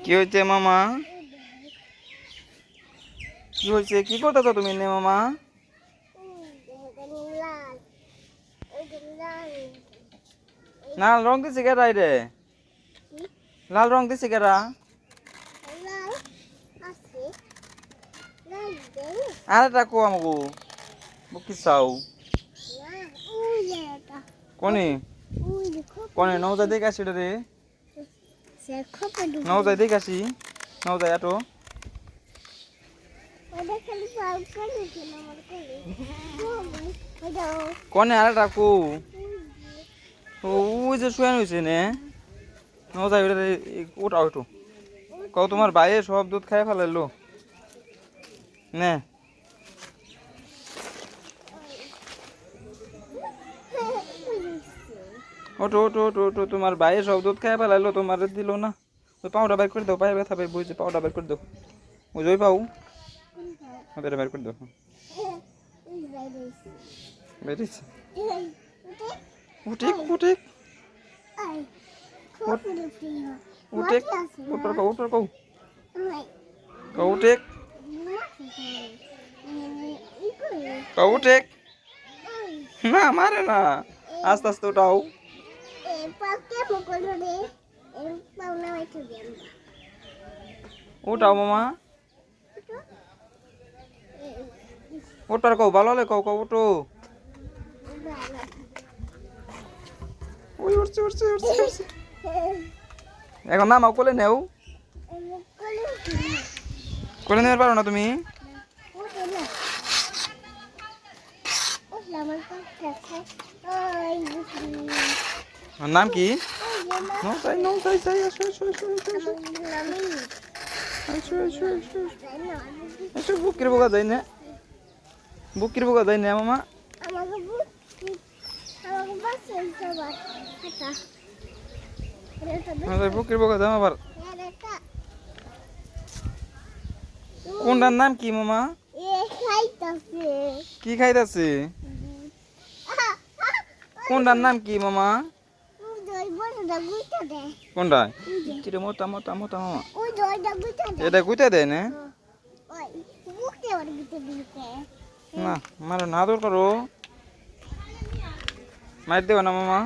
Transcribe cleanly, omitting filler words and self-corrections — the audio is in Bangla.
কি হয়েছে মামা? কি হয়েছে? কি করতেছো তুমি নে মামা? লাল রং দিছে কেরা রে? লাল রং দিছে কেরা? আরে টাকো আমাকে বুকি চাও কোনে কোনে নৌজা দেখে আসি রে নৌজা দেখে আসি নৌজা এটো কোনে আরে টাকো ওই যে শুয়ান হয়েছে নে নৌজা ওটা ওঠো কও তোমার ভাইয়ে সব দুধ খাই ফেলাইলো নে ওঠো ওঠো ওঠো ওঠো তোমার ভাইয়ে সব দুধ খাই ফেলাইলো তোমার দিল না ওই পাউডার বাইর করে দাও পায়ে ব্যথা পাই বুঝছে পাউডার বাইর করে দাও ওই যে ওই পাও ওদের বাইর করে দাও বেরিয়েছে উঠিক উঠিক উঠিক উঠর কও কও উঠিক কও উঠিক না মারে না আস্তে আস্তে উঠাও উঠাও মামা ওটার কও ভালো হলে কও কও উঠো ওই উঠছে উঠছে উঠছে উঠছে এখন নামাও কোলে নেও কোলে নেওয়ার পারো না তুমি নাম কি নৌসাই নৌসাই সাই আসো আসো আসো আসো আসো আসো আসো আসো বুকের বোকা যাই না বুকের বোকা যাই না মামা বুকের বোকা যাই আবার কোনটার নাম কি মামা কি খাইতাছে কোনটার নাম কি মামা কোনটা চিরে মোটা মোটা মোটা মামা এটা গুইতে দেয় না না মারো না দরকার মার দেও না মামা